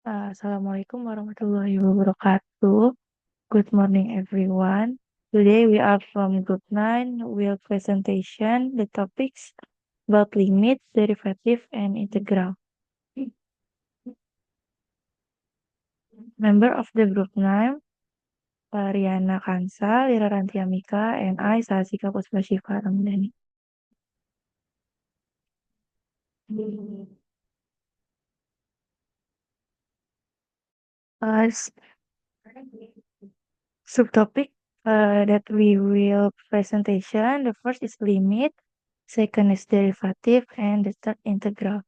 Assalamualaikum warahmatullahi wabarakatuh. Good morning, everyone. Today we are from Group 9, will presentation the topics about limit, derivative, and integral. Member of the Group 9, Riana Kansa, Lira Rantiamika, and I, Sasika Puspashifa Ramdhani. Uh, Subtopic that we will presentation. The first is limit, second is derivative, and the third integral.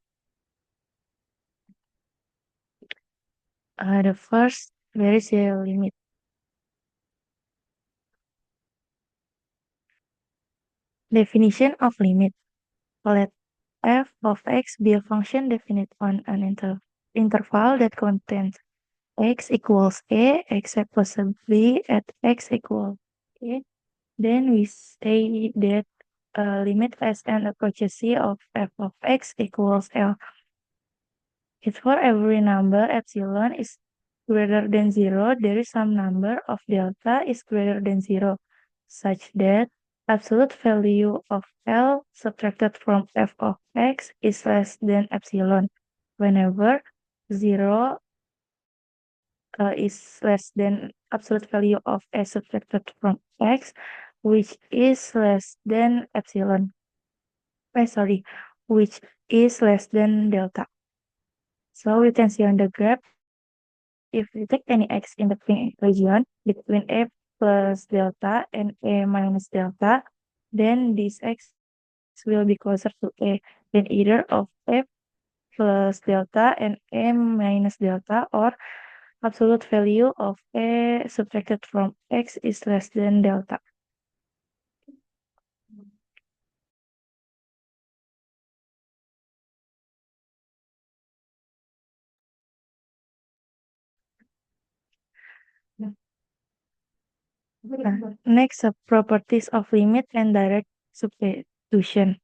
The first, where is the limit? Definition of limit. Let f of x be a function definite on an interval that contains x equals a, except plus b at x equals a. Then we say that limit as n approaches c of f of x equals L. If for every number epsilon is greater than 0, there is some number of delta is greater than 0, such that absolute value of L subtracted from f of x is less than epsilon. Whenever 0 is less than absolute value of s subtracted from x, which is less than epsilon. Which is less than delta. So we can see on the graph, if we take any x in the region between a plus delta and a minus delta, then this x will be closer to a than either of a plus delta and a minus delta, or absolute value of a subtracted from x is less than delta. Next, properties of limit and direct substitution.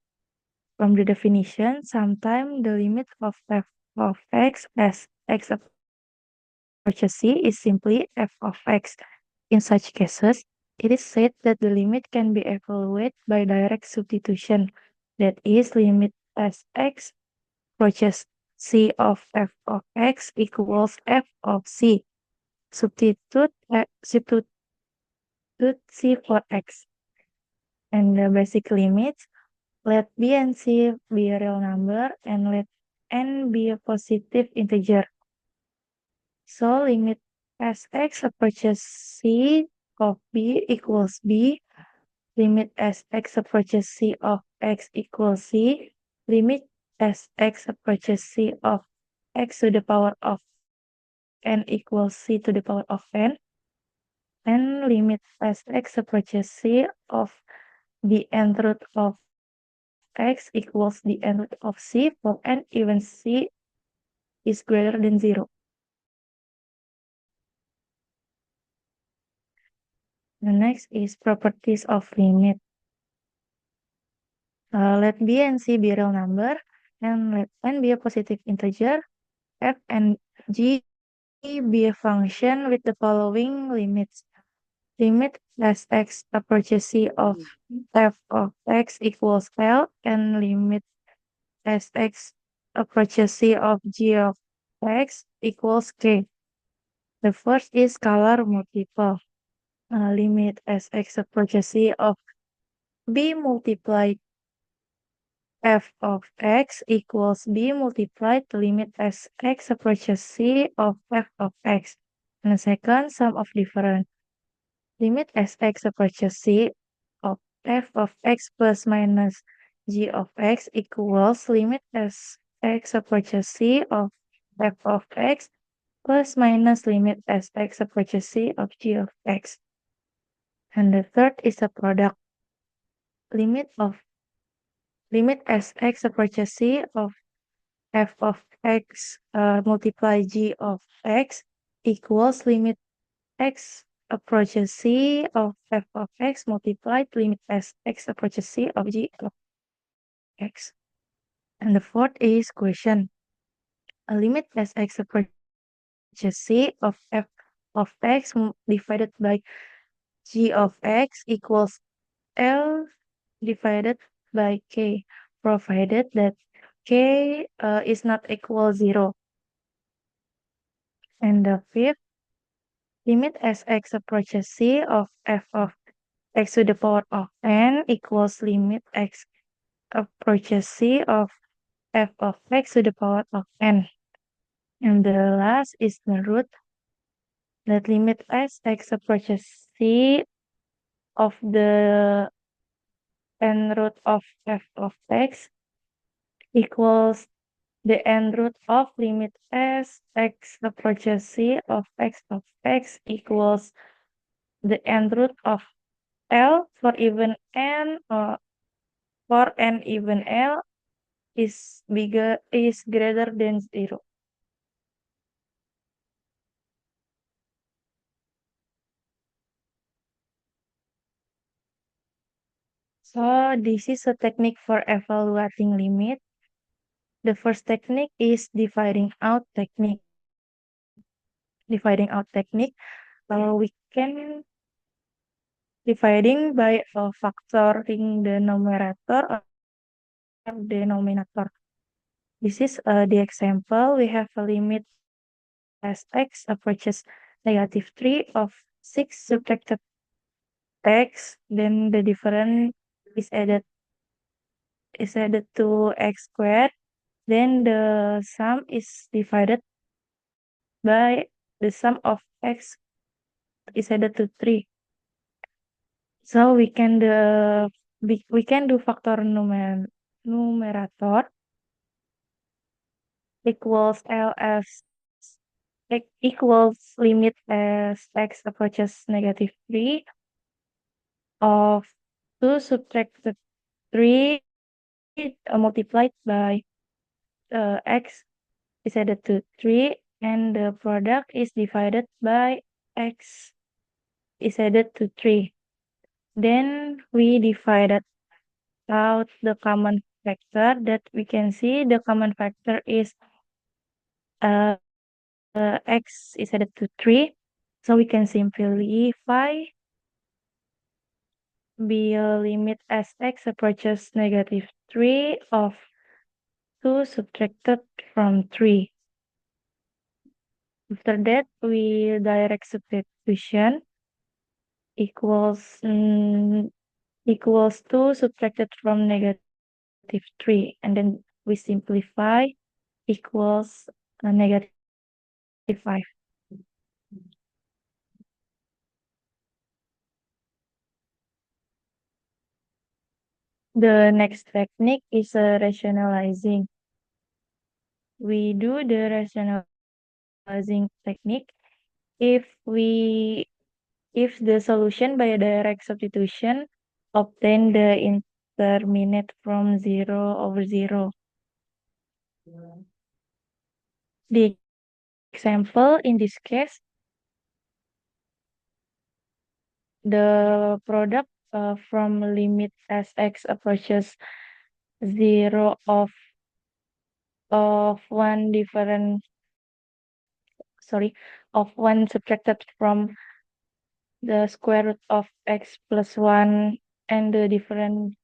From the definition, sometimes the limit of f of x as x approaches c is simply f of x. In such cases, it is said that the limit can be evaluated by direct substitution. That is, limit as x approaches c of f of x equals f of c. Substitute c for x. And the basic limits, let b and c be a real number and let n be a positive integer. So limit as x approaches c of b equals b, limit as x approaches c of x equals c, limit as x approaches c of x to the power of n equals c to the power of n, and limit as x approaches c of the nth root of x equals the nth root of c for n even c is greater than 0. The next is properties of limit. Let b and c be real number, and let n be a positive integer. F and g be a function with the following limits. Limit as x approaches c of f of x equals L, and limit as x approaches c of g of x equals k. The first is scalar multiple. Limit as x approaches c of b multiplied f of x equals b multiplied the limit as x approaches c of f of x. And the second, sum of difference. Limit as x approaches c of f of x plus minus g of x equals limit as x approaches c of f of x plus minus limit as x approaches c of g of x. And the third is a product. Limit as x approaches c of f of x multiply g of x equals limit x approaches c of f of x multiplied limit as x approaches c of g of x. And the fourth is question. A limit as x approaches C of f of x divided by g of x equals L divided by k, provided that k is not equal 0. And the fifth, limit as x approaches c of f of x to the power of n equals limit x approaches c of f of x to the power of n. And the last is the root that limit as x approaches c of the n root of f of x equals the n root of limit s x approaches c of x equals the n root of L for even n or for n even L is greater than 0. So this is a technique for evaluating limit. The first technique is dividing out technique. Dividing out technique, we can dividing by factoring the numerator or denominator. This is the example. We have a limit as x approaches negative 3 of 6 subtracted x, then the difference is added to x squared, then the sum is divided by the sum of x is added to 3. So we can do factor numerator equals ls equals limit as x approaches negative 3 of 2 subtracted 3 multiplied by x is added to 3, and the product is divided by x is added to 3. Then we divided out the common factor that we can see the common factor is x is added to 3. So we can simplify be a limit as x approaches negative 3 of 2 subtracted from 3. After that, we direct substitution equals 2 subtracted from negative 3, and then we simplify equals negative 5. The next technique is rationalizing. We do the rationalizing technique if the solution by direct substitution obtain the intermediate from 0 over 0. The example in this case, the product from limit as x approaches 0 of one subtracted from the square root of x plus 1, and the difference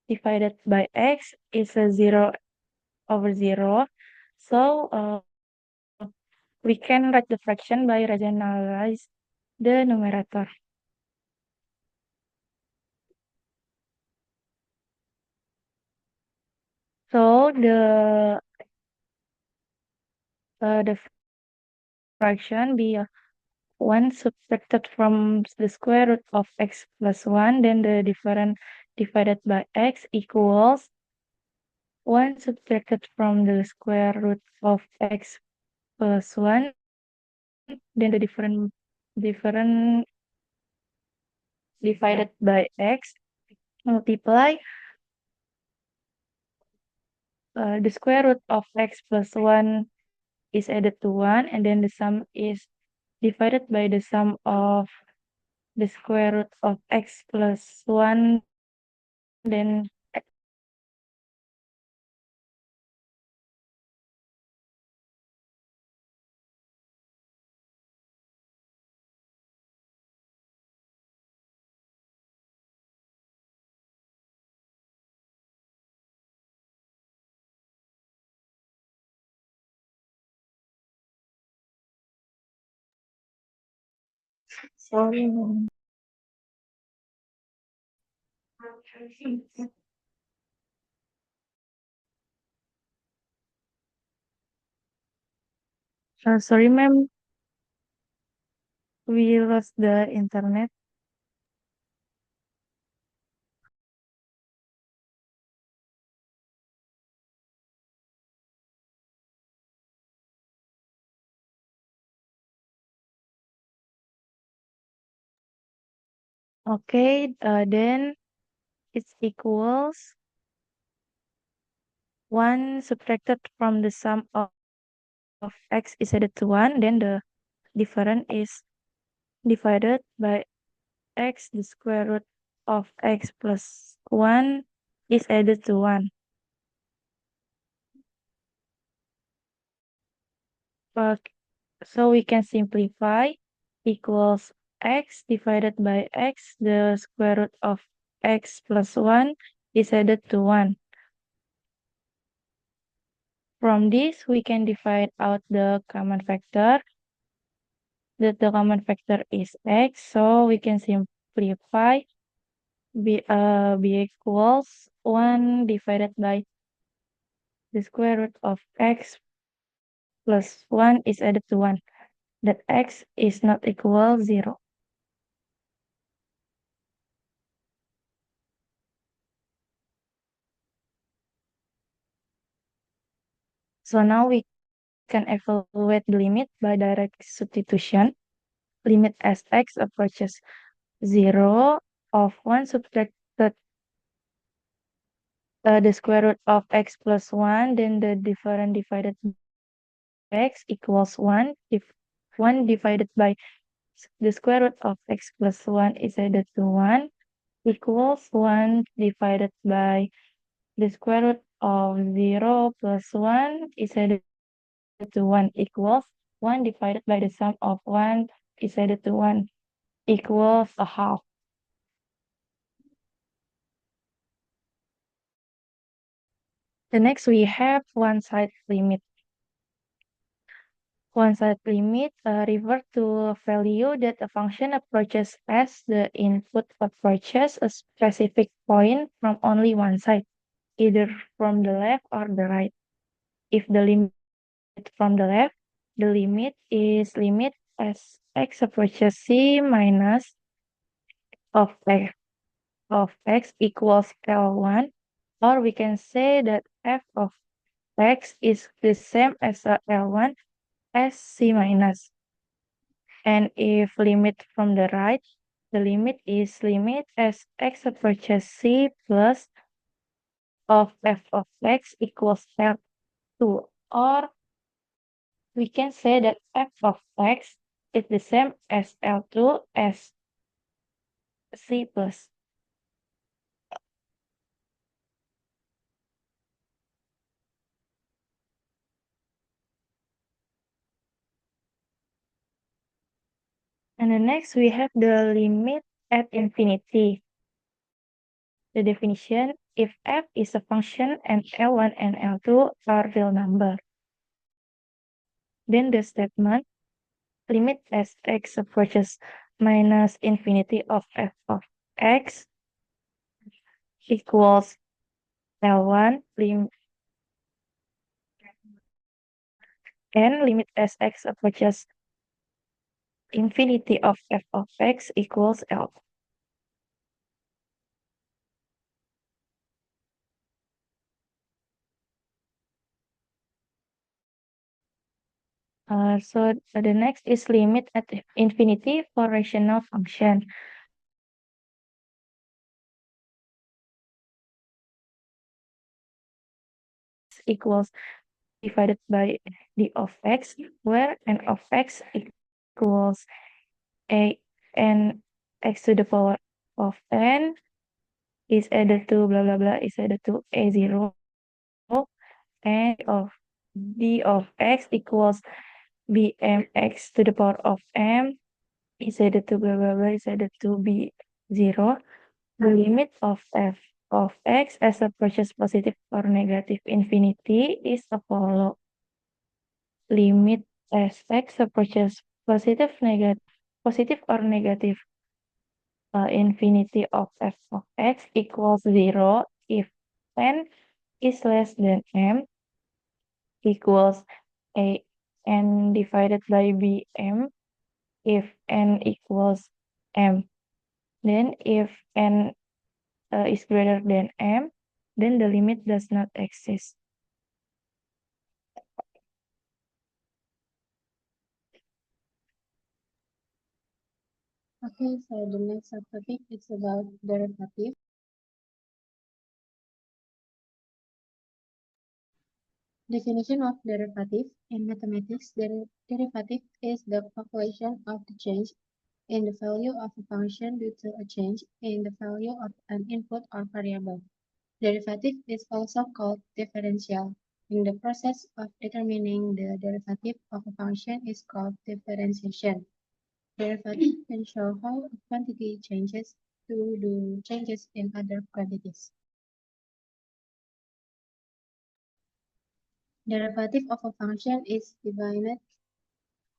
divided by x is a 0 over 0. So we can write the fraction by rationalize the numerator. So the fraction be 1 subtracted from the square root of x plus 1, then the difference divided by x equals 1 subtracted from the square root of x plus 1, then the difference divided by x multiply the square root of x plus 1 is added to 1, and then the sum is divided by the sum of the square root of x plus 1, then Sorry. Sorry, ma'am. We lost the internet. Okay, then it's equals 1 subtracted from the sum of x is added to 1. Then the difference is divided by x. The square root of x plus 1 is added to 1. So we can simplify equals x divided by x. The square root of x plus 1 is added to 1. From this, we can divide out the common factor. That the common factor is x, so we can simplify b equals 1 divided by the square root of x plus 1 is added to 1. That x is not equal 0. So now we can evaluate the limit by direct substitution. Limit as x approaches 0 of 1 subtracted the square root of x plus 1, then the difference divided by x equals 1. If 1 divided by the square root of x plus 1 is added to 1 equals 1 divided by the square root of 0 plus 1 is added to 1 equals 1 divided by the sum of 1 is added to 1 equals a half. The next we have one-side limit. One-side limit revert to a value that a function approaches as the input approaches a specific point from only one side, either from the left or the right. If the limit from the left, the limit is limit as x approaches c minus of x equals L1, or we can say that f of x is the same as L1 as c minus. And if limit from the right, the limit is limit as x approaches c plus of f of x equals L2, or we can say that f of x is the same as L2 as c plus. And the next we have the limit at infinity. The definition, if f is a function and L1 and L2 are real number, then the statement limit as x approaches minus infinity of f of x equals L1 and limit as x approaches infinity of f of x equals L. So the next is limit at infinity for rational function. Equals divided by d of x, where n of x equals a n x to the power of n is added to blah blah blah is added to a0, and of d of x equals bmx to the power of m is added to blah blah blah is added to b0. The limit of f of x as approaches positive or negative infinity is the follow. Limit as x approaches positive negative positive or negative. Infinity of f of x equals 0 if n is less than m equals a n divided by bm if n equals m. Then if n is greater than m, then the limit does not exist. Okay, so the next subtopic is about derivative. Definition of derivative. In mathematics, derivative is the calculation of the change in the value of a function due to a change in the value of an input or variable. Derivative is also called differential. In the process of determining the derivative of a function is called differentiation. Derivative can show how a quantity changes to do changes in other quantities. Derivative of a function is defined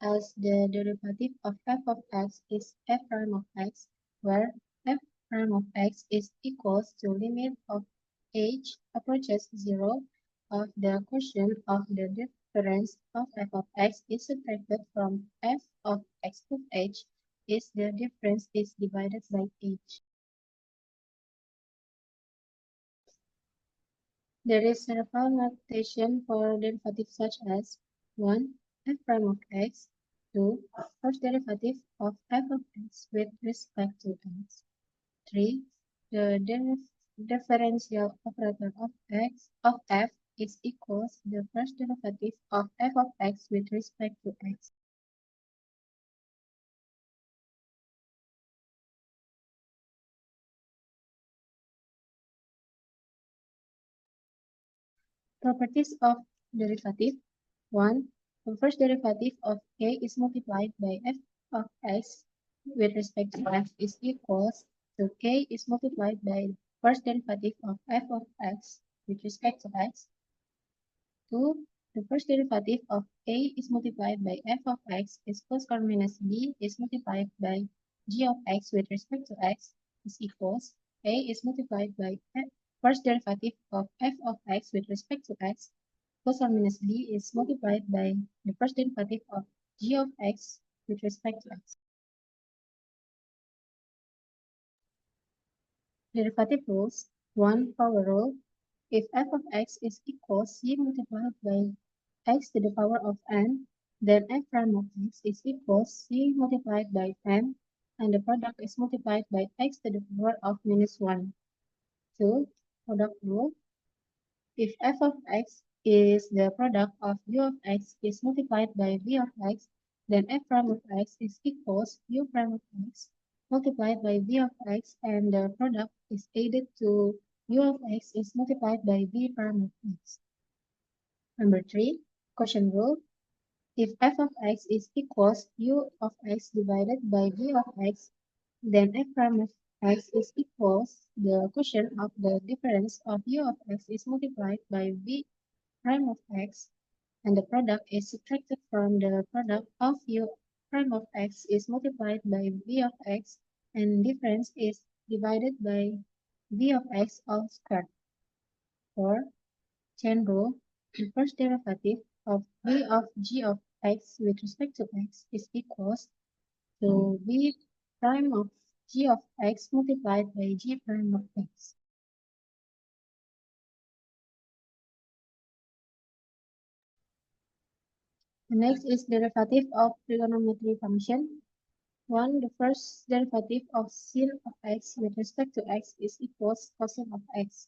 as the derivative of f of x is f prime of x, where f prime of x is equals to limit of h approaches 0 of the quotient of the difference of f of x is subtracted from f of x plus h is the difference is divided by h. There is several notation for derivatives such as 1. F prime of x, 2. First derivative of f of x with respect to x, 3. The differential operator of f is equals the first derivative of f of x with respect to x. Properties of derivative. 1. The first derivative of a is multiplied by f of x with respect to x is equals to k is multiplied by the first derivative of f of x with respect to x. 2. The first derivative of a is multiplied by f of x is plus or minus b is multiplied by g of x with respect to x is equals a is multiplied by first derivative of f of x with respect to x plus or minus b is multiplied by the first derivative of g of x with respect to x. Derivative rules. 1. Power rule. If f of x is equals c multiplied by x to the power of n, then f prime of x is equals c multiplied by n, and the product is multiplied by x to the power of minus 1. 2. Product rule. If f of x is the product of u of x is multiplied by v of x, then f prime of x is equals u prime of x multiplied by v of x, and the product is added to u of x is multiplied by v prime of x. Number 3, quotient rule. If f of x is equals u of x divided by v of x, then f prime of x is equals the quotient of the difference of u of x is multiplied by v prime of x, and the product is subtracted from the product of u prime of x is multiplied by v of x, and difference is divided by v of x all squared. 4. Chain rule. The first derivative of v of g of x with respect to x is equals to v prime of g of x multiplied by g prime of x. The next is derivative of trigonometry function. 1. The first derivative of sin of x with respect to x is equals cosine of x.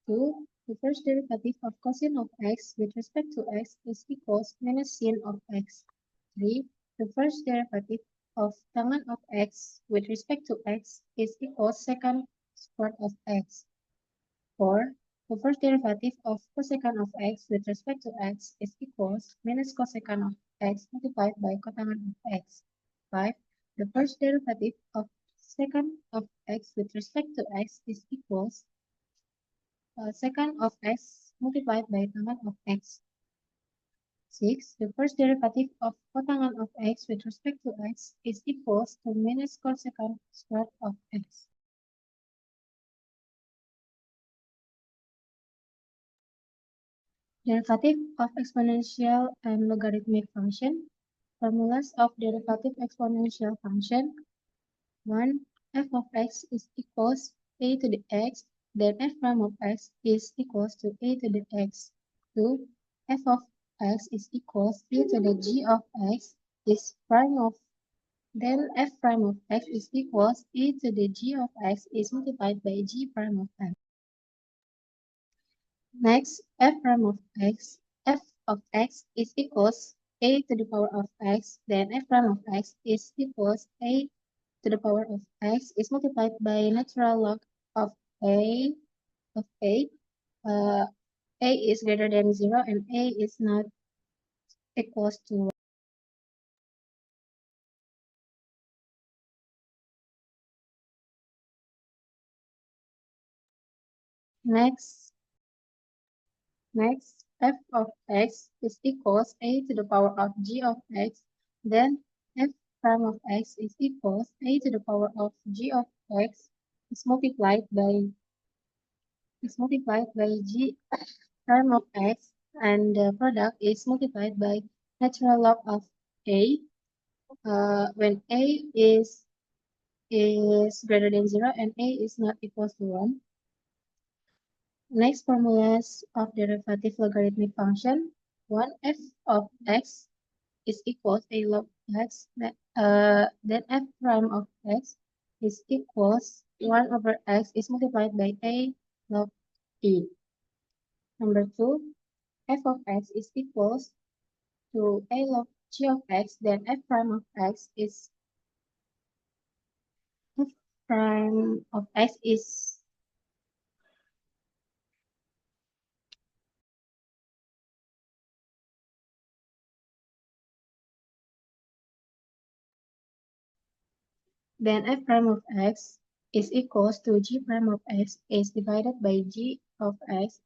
2. The first derivative of cosine of x with respect to x is equals minus sin of x. 3. The first derivative of tan of x with respect to x is equals secant squared of x. 4. The first derivative of cosecant of x with respect to x is equals minus cosecant of x multiplied by cotangent of x. 5. The first derivative of secant of x with respect to x is equals secant of x multiplied by tangent of x. 6. The first derivative of cotangan of x with respect to x is equals to minus cosecant squared of x. Derivative of exponential and logarithmic function. Formulas of derivative exponential function. 1. F of x is equals a to the x, then f prime of x is equals to a to the x. 2. F of x is equals e to the g of x is prime of, then f prime of x is equals e to the g of x is multiplied by g prime of x. Next, f prime of x is equals a to the power of x, then f prime of x is equals a to the power of x is multiplied by natural log of a of a. A is greater than 0 and a is not equals to 1. Next, f of x is equals a to the power of g of x, then f prime of x is equals a to the power of g of x is multiplied by g prime of x, and the product is multiplied by natural log of a when a is greater than 0 and a is not equals to 1. Next, formulas of derivative logarithmic function. 1 f of x is equals a log x, then f prime of x is equals 1 over x is multiplied by a log e. Number 2, f of x is equals to a log g of x, then f prime of x is f prime of x is then f prime of x is equals to g prime of x is divided by g of x,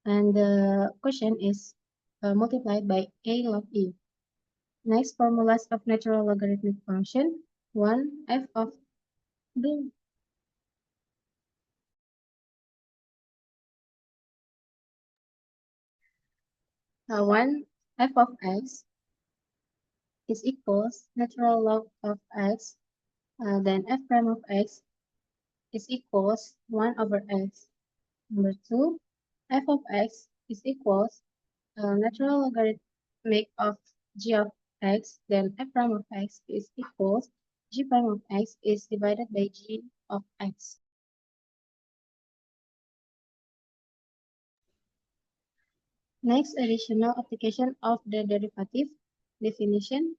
and the quotient is multiplied by a log e. Next, formulas of natural logarithmic function. 1 f of the 1 f of x is equals natural log of x, then f prime of x is equals 1 over x. Number 2, f of x is equals natural logarithmic of g of x, then f prime of x is equals g prime of x is divided by g of x. Next, additional application of the derivative definition.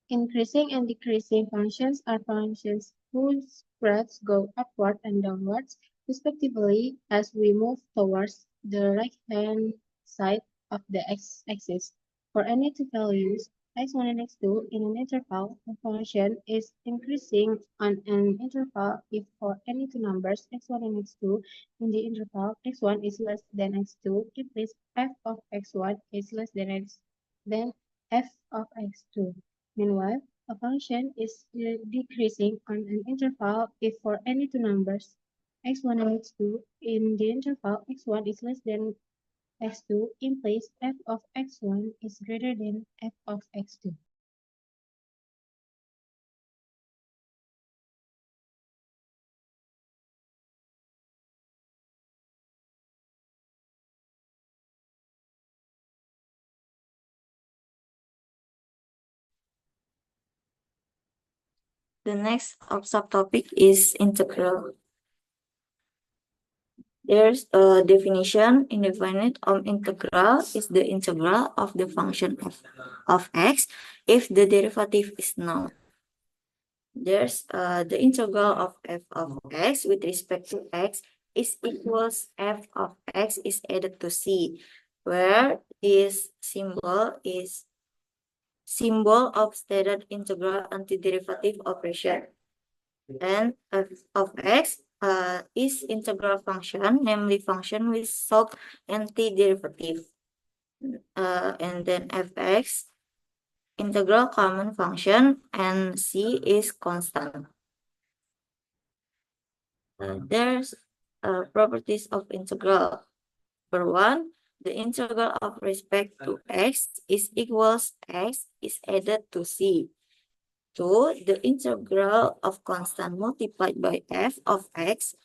Increasing and decreasing functions are functions whose spreads go upward and downwards, respectively, as we move towards the right-hand side of the x-axis. For any two values, x1 and x2 in an interval, the function is increasing on an interval if for any two numbers x1 and x2 in the interval x1 is less than x2, it means f of x1 is less than f of x2. Meanwhile, a function is decreasing on an interval if for any two numbers x1 and x2 in the interval x1 is less than x2 implies f of x1 is greater than f of x2. The next subtopic is integral. There's a definition. Indefinite integral is the integral of the function of x if the derivative is known. There's the integral of f of x with respect to x is equals f of x is added to c, where this symbol is symbol of stated integral antiderivative operation. And f of x is integral function, namely function with solved antiderivative. and then fx integral common function, and c is constant. There's properties of integral. For one, the integral of respect to x is equals x is added to c. 2, the integral of constant multiplied by f of x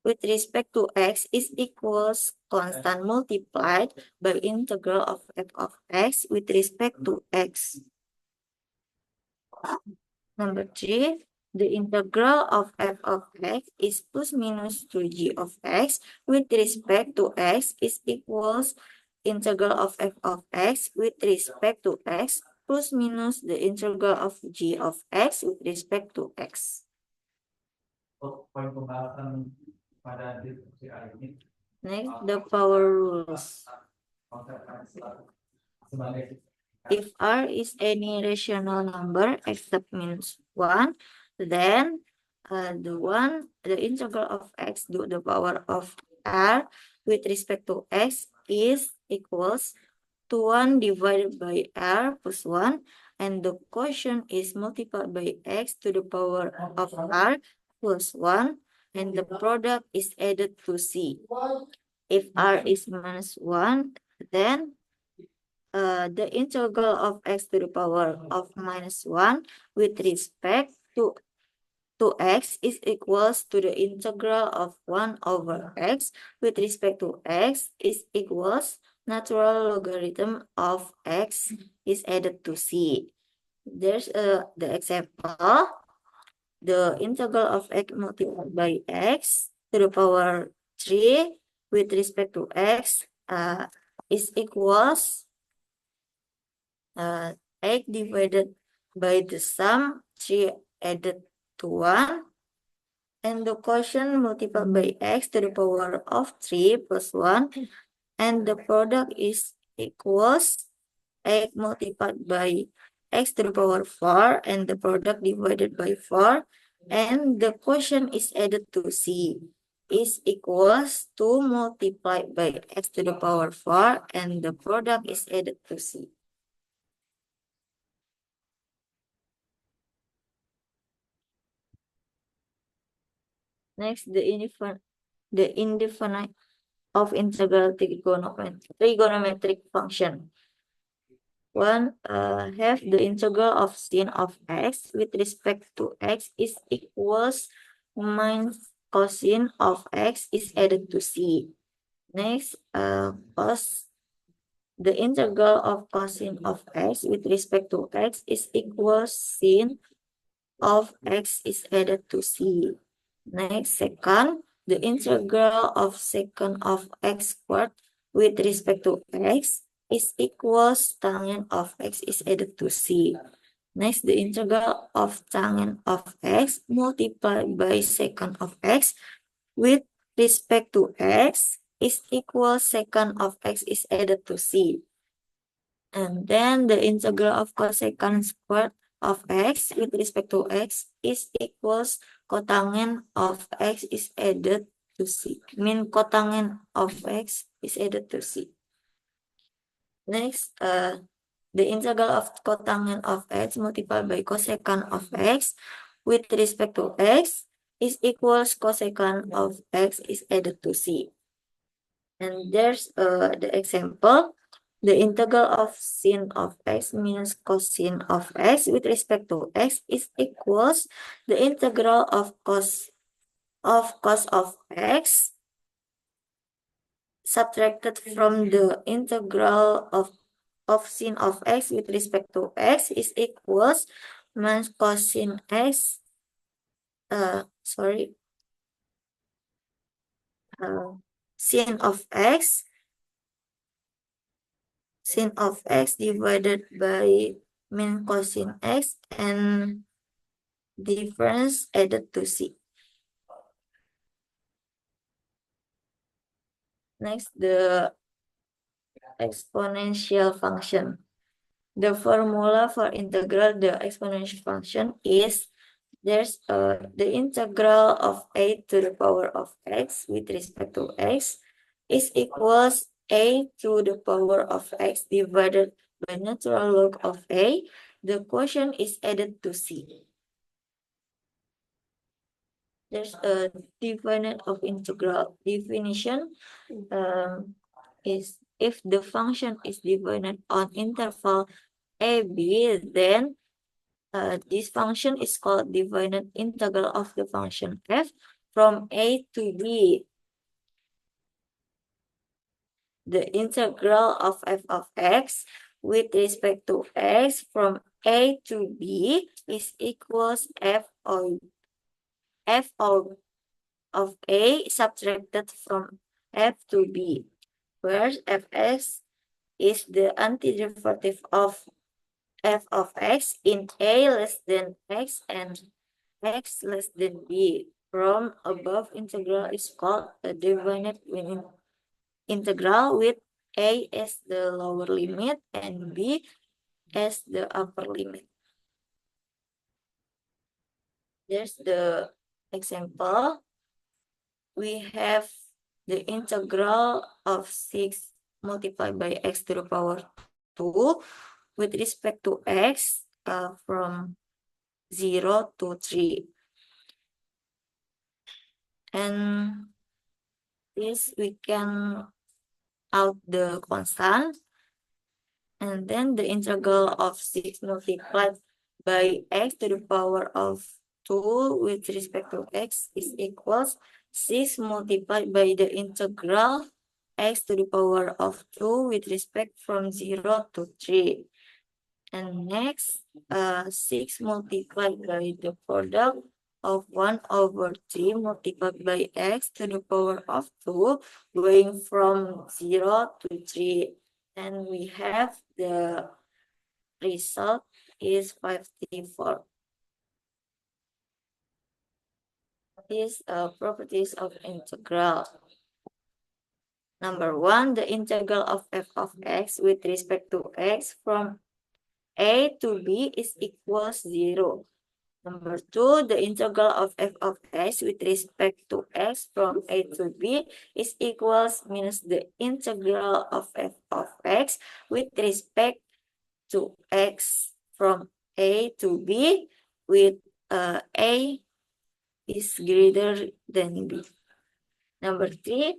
with respect to x is equals constant multiplied by integral of f of x with respect to x. Number 3, the integral of f of x is plus minus 2g of x with respect to x is equals integral of f of x with respect to x plus minus the integral of g of x with respect to x. Next, the power rules. If R is any rational number except means 1, then the integral of x to the power of R with respect to x is equals to 1 divided by R plus 1, and the quotient is multiplied by x to the power of R plus 1, and the product is added to C. If R is minus 1, then the integral of x to the power of minus 1 with respect to x is equals to the integral of 1 over x with respect to x is equals natural logarithm of x is added to c. There's the example, the integral of x multiplied by x to the power 3 with respect to x is equals 8 divided by the sum 3 added to 1, and the quotient multiplied by x to the power of 3 plus 1, and the product is equals 8 multiplied by x to the power 4, and the product divided by 4, and the quotient is added to c is equals 2 multiplied by x to the power 4, and the product is added to c. Next, the indefinite of integral trigonometric function. 1, have the integral of sin of x with respect to x is equals minus cosine of x is added to c. Next, the integral of cosine of x with respect to x is equals sin of x is added to c. Next, second, the integral of secant of x squared with respect to x is equals tangent of x is added to c. Next, the integral of tangent of x multiplied by secant of x with respect to x is equals secant of x is added to c. And then the integral of cosecant squared of x with respect to x is equals cotangent of x is added to c. Cotangent of x is added to c. Next, the integral of cotangent of x multiplied by cosecant of x with respect to x is equals cosecant of x is added to c. And there's the example. The integral of sin of x minus cosine of x with respect to x is equals the integral of cos of x subtracted from the integral of sin of x with respect to x is equals minus cosine x sin of x divided by min cosine x and difference added to c. Next, the exponential function. The formula for integral the exponential function is there's the integral of a to the power of x with respect to x is equals a to the power of x divided by natural log of a, the quotient is added to c. There's a definition of integral. Definition is if the function is defined on interval a, b, then this function is called definite integral of the function f from a to b. The integral of f of x with respect to x from a to b is equals f of a subtracted from f to b, where fx is the antiderivative of f of x in a less than x and x less than b. From above integral is called a definite integral with a as the lower limit and b as the upper limit. There's the example. We have the integral of 6 multiplied by x to the power 2 with respect to x from 0 to 3. And this we can out the constant, and then the integral of 6 multiplied by x to the power of 2 with respect to x is equals 6 multiplied by the integral x to the power of 2 with respect from 0 to 3. And next, 6 multiplied by the product of 1 over 3 multiplied by x to the power of 2 going from 0 to 3. And we have the result is 54. These properties of integral. Number 1, the integral of f of x with respect to x from a to b is equals 0. Number 2, the integral of f of x with respect to x from a to b is equals minus the integral of f of x with respect to x from a to b with a is greater than b. Number 3,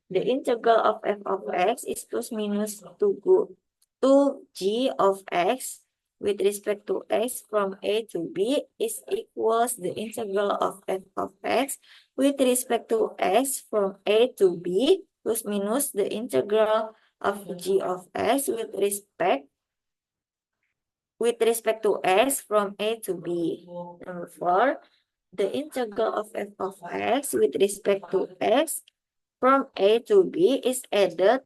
the integral of f of x is plus minus 2g of x with respect to x from a to b is equals the integral of f of x with respect to x from a to b plus minus the integral of g of x with respect to x from a to b. Number 4, the integral of f of x with respect to x from a to b is added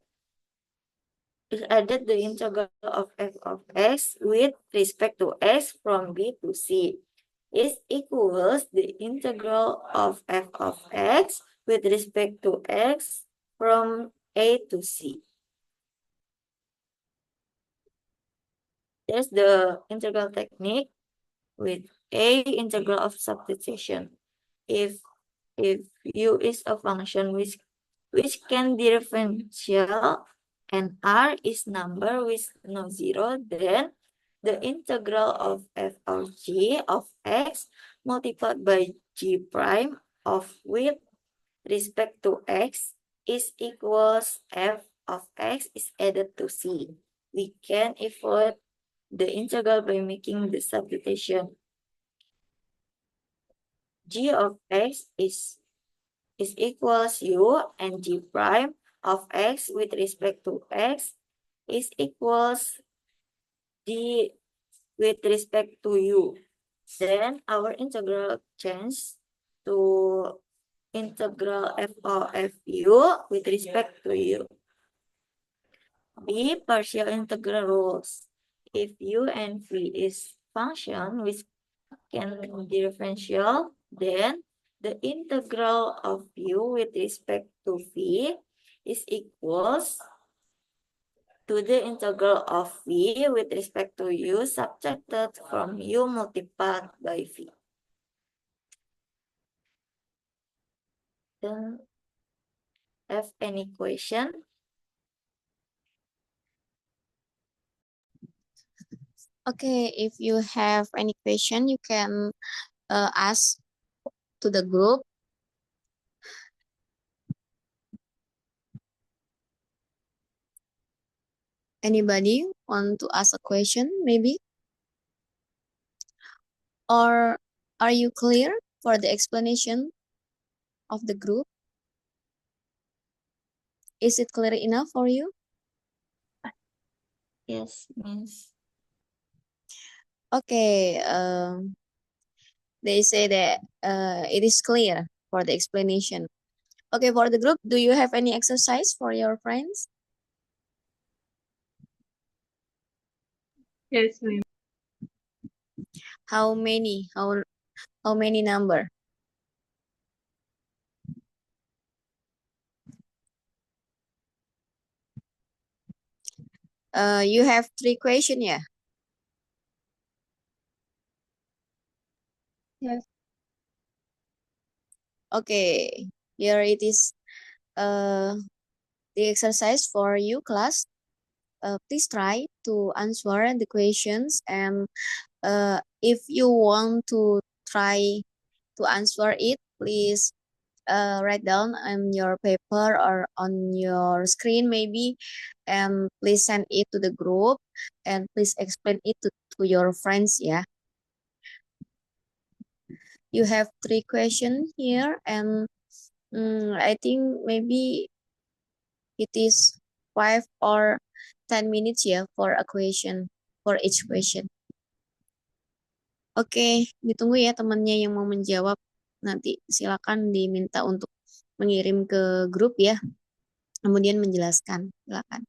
the integral of f of x with respect to x from b to c is equals the integral of f of x with respect to x from a to c. There's the integral technique with a integral of substitution. If u is a function which can differential and r is number with no zero, then the integral of f of g of x multiplied by g prime of with respect to x is equals f of x is added to c. We can evaluate the integral by making the substitution. G of x is equals u and g prime of x with respect to x is equals d with respect to u. Then our integral change to integral f of fu with respect to u. B, partial integral rules. If u and v is function which can differential, then the integral of u with respect to v is equals to the integral of v with respect to u subtracted from u multiplied by v. Then have any question? Okay, if you have any question, you can ask to the group. Anybody want to ask a question, maybe? Or are you clear for the explanation of the group? Is it clear enough for you? Yes, Miss. Okay, they say that it is clear for the explanation. Okay, for the group, do you have any exercise for your friends? Yes, ma'am. How many? How many number? You have 3 question, yeah? Yes. Okay, here it is the exercise for you, class. Please try to answer the questions, and if you want to try to answer it, please write down on your paper or on your screen maybe, and please send it to the group, and please explain it to your friends, yeah. You have 3 questions here, and I think maybe it is 5 or 10 minutes ya for a question, for each question. Oke, ditunggu ya temannya yang mau menjawab. Nanti silakan diminta untuk mengirim ke grup ya. Kemudian menjelaskan. Silakan.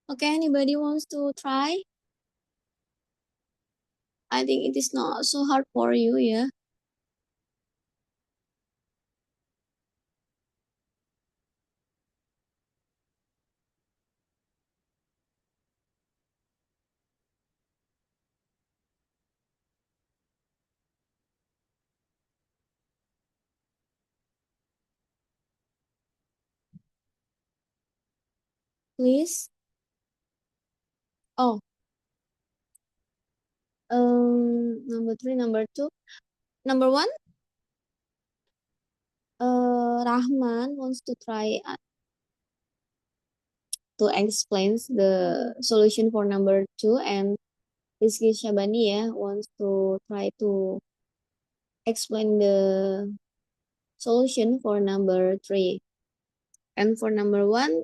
Okay, anybody wants to try? I think it is not so hard for you, yeah. Please. Oh, number 3, number 2, number 1. Rahman wants to try to explain the solution for number 2, and Rizky Syabani wants to try to explain the solution for number 3. And for number 1,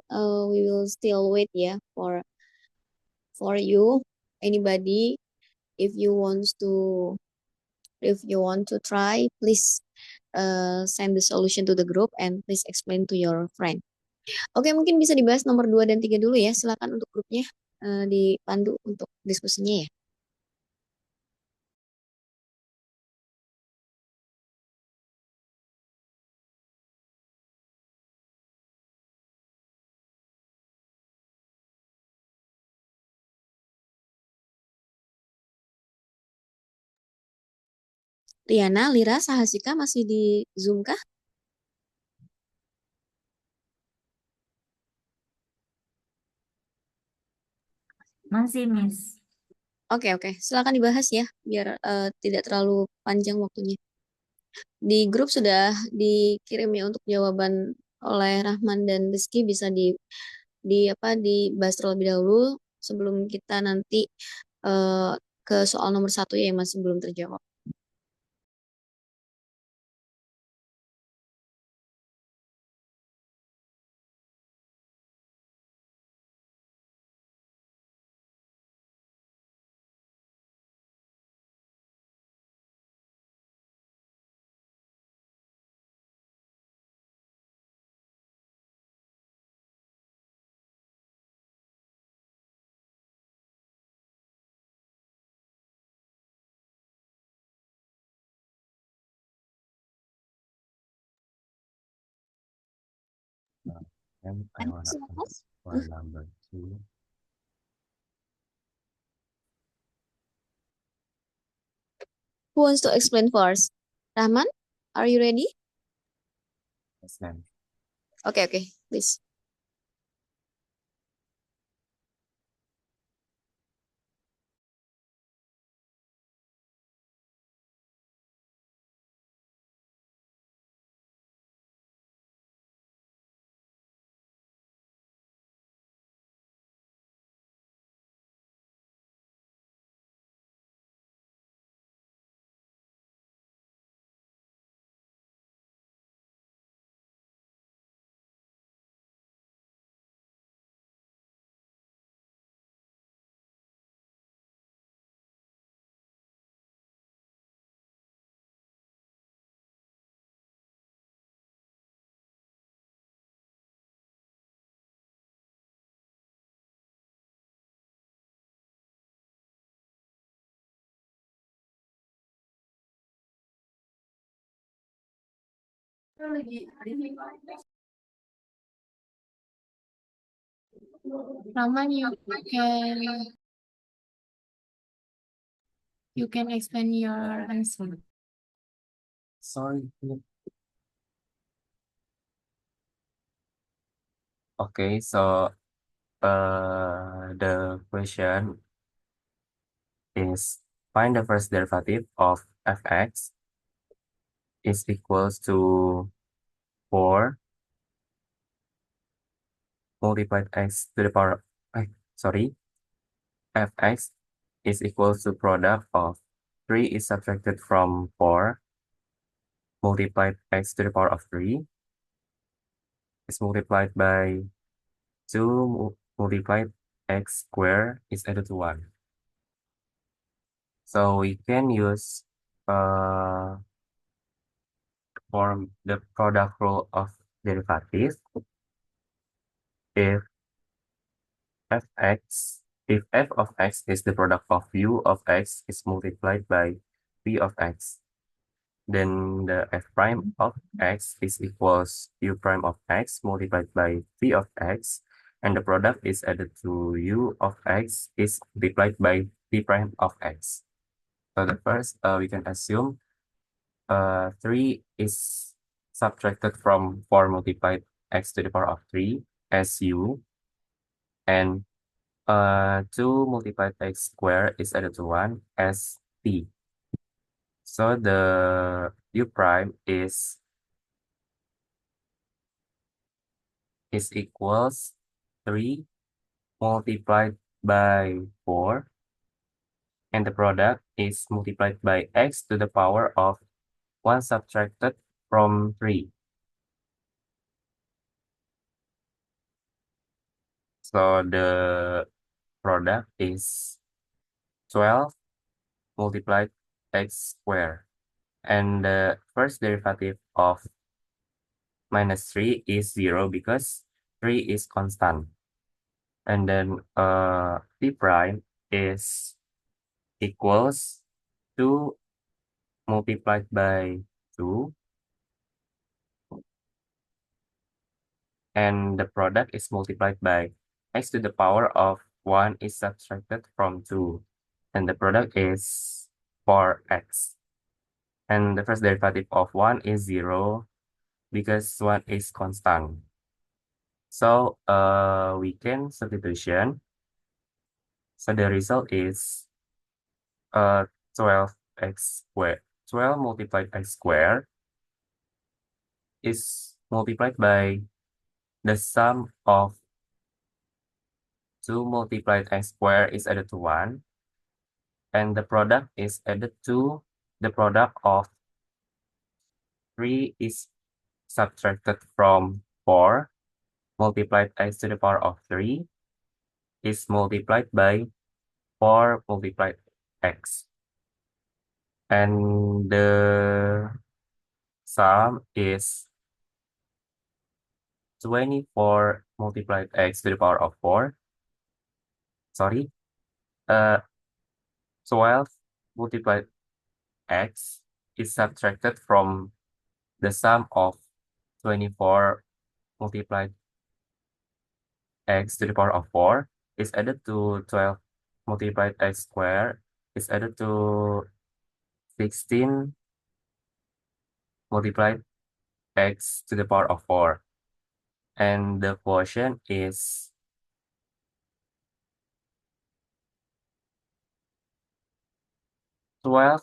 we will still wait for you. Anybody, if you want to try, please send the solution to the group and please explain to your friend. Oke, mungkin bisa dibahas nomor 2 dan 3 dulu ya. Silakan untuk grupnya dipandu untuk diskusinya ya. Riana, Lira, Sahasika masih di Zoom kah? Masih, Miss. Oke, silakan dibahas ya, biar tidak terlalu panjang waktunya. Di grup sudah dikirim ya untuk jawaban oleh Rahman dan Rizky, bisa dibahas terlebih dahulu sebelum kita nanti ke soal nomor 1 ya yang masih belum terjawab. And I want to Silakan. ask for number 2. Who wants to explain first? Rahman, are you ready? Yes, ma'am. Okay, please. Rahman, you can explain your answer. Sorry. Okay, so the question is find the first derivative of fx is equals to 4 multiplied x to the power, fx is equals to product of 3 is subtracted from 4 multiplied x to the power of 3 is multiplied by 2 multiplied x squared is added to 1. So we can use form the product rule of derivative if fx, if f of x is the product of u of x is multiplied by v of x, then the f prime of x is equals u prime of x multiplied by v of x, and the product is added to u of x is multiplied by v prime of x. So the first, we can assume 3 is subtracted from 4 multiplied x to the power of 3 as u, and 2 multiplied x squared is added to 1 as p. So the u prime is equals 3 multiplied by 4, and the product is multiplied by x to the power of 1 subtracted from 3. So the product is 12 multiplied x squared, and the first derivative of minus 3 is 0 because 3 is constant. And then p prime is equals 2 multiplied by 2, and the product is multiplied by x to the power of 1 is subtracted from 2, and the product is 4x. And the first derivative of 1 is 0 because 1 is constant. So we can substitution. So the result is 12x squared. 12 multiplied x squared is multiplied by the sum of 2 multiplied x squared is added to 1, and the product is added to the product of 3 is subtracted from 4 multiplied x to the power of 3 is multiplied by 4 multiplied x. And the sum is 24 multiplied x to the power of 4. Sorry, 12 multiplied x is subtracted from the sum of 24 multiplied x to the power of 4 is added to 12 multiplied x squared is added to 16 multiplied x to the power of 4. And the quotient is 12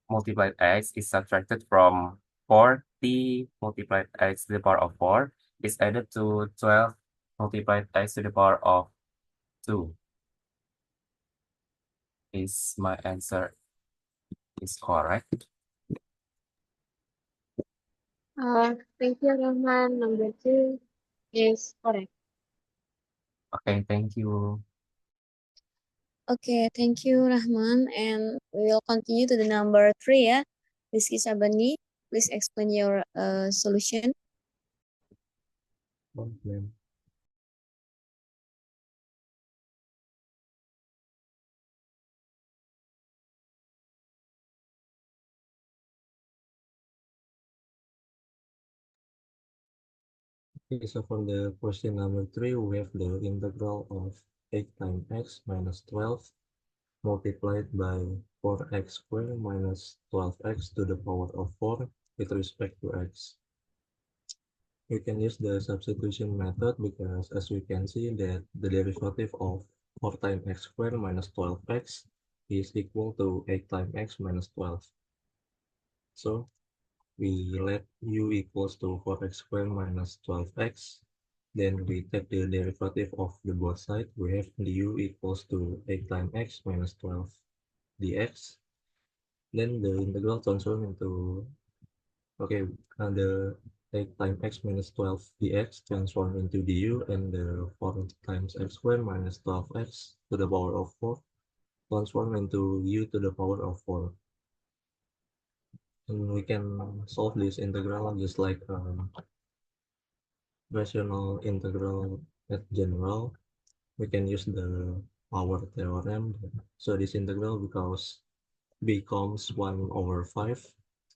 multiplied x is subtracted from 40 multiplied x to the power of 4 is added to 12 multiplied x to the power of 2. Is my answer is correct? Thank you, Rahman. Number 2 is correct. Okay, thank you. Okay, thank you, Rahman. And we will continue to the number 3, ya. Rizky Sabani, please explain your solution. Okay. Okay, so for the question number 3, we have the integral of 8 times x minus 12 multiplied by 4x squared minus 12x to the power of 4 with respect to x. We can use the substitution method because as we can see that the derivative of 4 times x squared minus 12x is equal to 8 times x minus 12. So we let u equals to 4x squared minus 12x. Then we take the derivative of the both sides. We have du equals to 8 times x minus 12 dx. Then the integral transform into, okay, the 8 times x minus 12 dx transform into du, and the 4 times x squared minus 12x to the power of 4 transform into u to the power of 4. And we can solve this integral just like rational integral at general. we can use the power theorem. So this integral becomes 1/5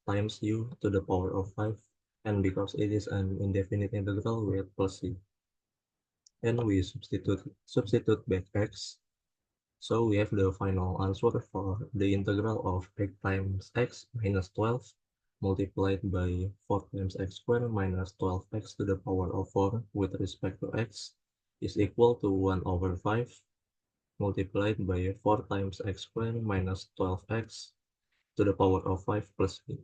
times u to the power of 5, and because it is an indefinite integral, we add plus c. And we substitute back x. So we have the final answer for the integral of 8 times x minus 12 multiplied by 4 times x squared minus 12x to the power of 4 with respect to x is equal to 1/5 multiplied by 4 times x squared minus 12x to the power of 5 plus b.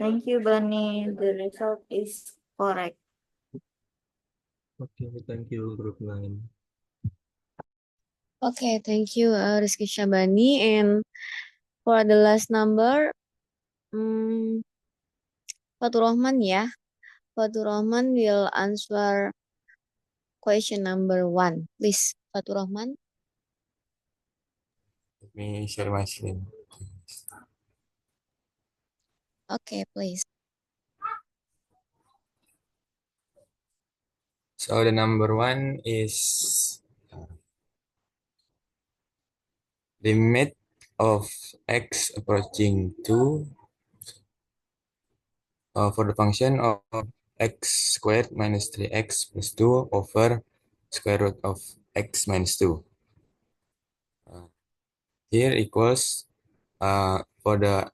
Thank you, Bunny. The result is correct. Okay, thank you, group 9. Okay, thank you, Rizky Syabani. And for the last number, Fatur Rahman ya. Fatur Rahman will answer question number 1. Please, Fatur Rahman. Let me share my screen. Okay, please. So the number 1 is limit of x approaching 2 for the function of x squared minus 3x plus 2 over square root of x minus 2. Here equals for the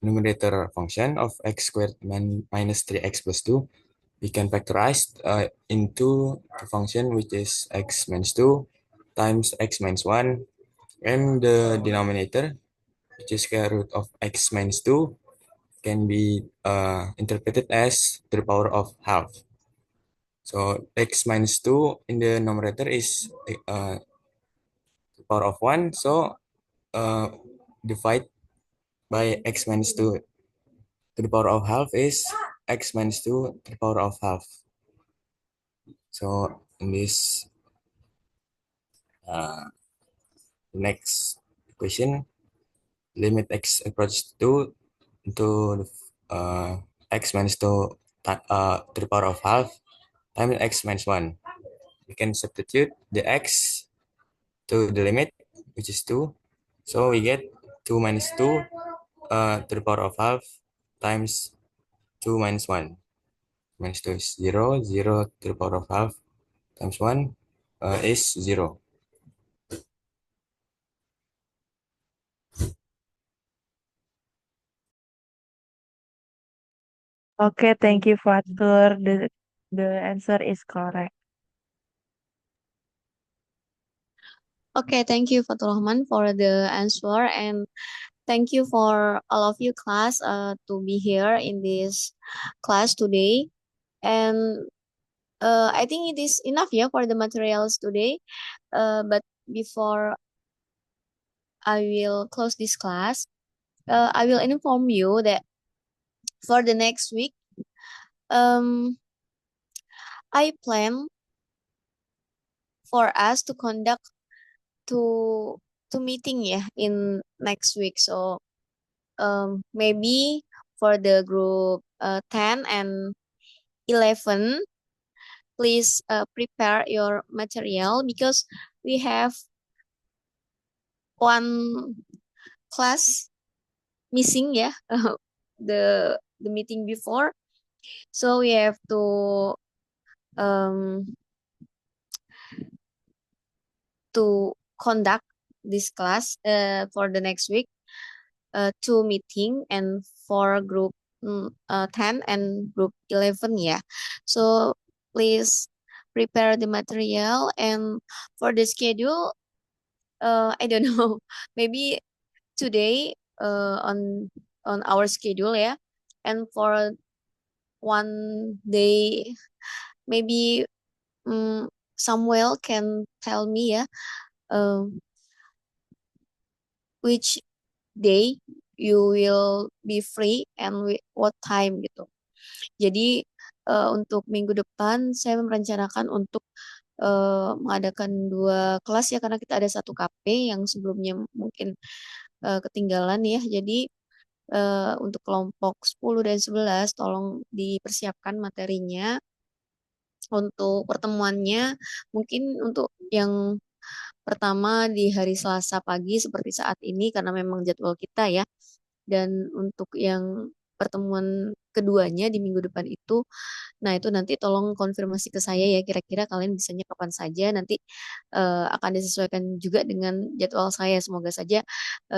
numerator function of x squared minus 3x plus 2, we can factorize into the function which is x minus 2 times x minus 1, and the denominator, which is square root of x minus 2, can be interpreted as to the power of half. So x minus 2 in the numerator is the power of 1, so divide by x minus 2 to the power of half is x minus 2 to the power of half. So in this next equation, limit x approach to into x minus 2 to the power of half times x minus 1. We can substitute the x to the limit, which is 2. So we get 2 minus 2 to the power of half times 2 minus 1. Minus 2 is 0. 0 to the power of half times 1 is 0. Okay, thank you, Fatur. The answer is correct. Okay, thank you, Fatur Rahman, for the answer. And thank you for all of you class to be here in this class today. And I think it is enough for the materials today. But before I will close this class, I will inform you that for the next week, um, I plan for us to conduct to meeting in next week. So maybe for the group 10 and 11, please prepare your material because we have one class missing the meeting before, so we have um to conduct this class for the next week, two meeting and for group 10 and group 11 so please prepare the material. And for the schedule, I don't know, maybe today on our schedule and for one day maybe Samuel can tell me um, which day you will be free and what time gitu. Jadi untuk minggu depan saya merencanakan untuk mengadakan 2 kelas ya karena kita ada 1 KP yang sebelumnya mungkin ketinggalan ya. Jadi untuk kelompok 10 dan 11 tolong dipersiapkan materinya untuk pertemuannya. Mungkin untuk yang pertama di hari Selasa pagi seperti saat ini karena memang jadwal kita ya. Dan untuk yang pertemuan keduanya di minggu depan itu, nah itu nanti tolong konfirmasi ke saya ya kira-kira kalian bisanya kapan saja. Nanti akan disesuaikan juga dengan jadwal saya. Semoga saja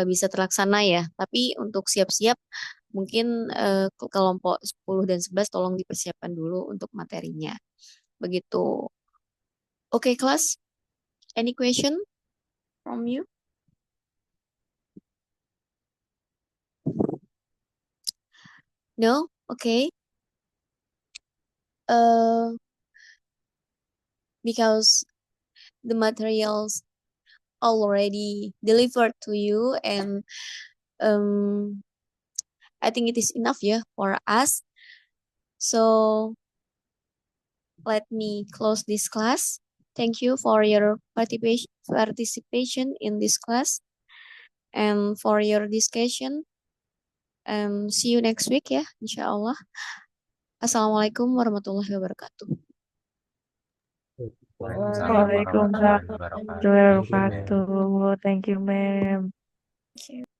bisa terlaksana ya. Tapi untuk siap-siap mungkin kelompok 10 dan 11 tolong dipersiapkan dulu untuk materinya. Begitu. Oke, kelas. Any question from you? No? Okay. Because the materials already delivered to you and I think it is enough yeah for us. So let me close this class. Thank you for your participation in this class and for your discussion. And see you next week ya, insyaallah. Assalamualaikum warahmatullahi wabarakatuh. Waalaikumsalam warahmatullahi Waalaikumsalam wabarakatuh. warahmatullahi wabarakatuh. Thank you, ma'am. Thank you.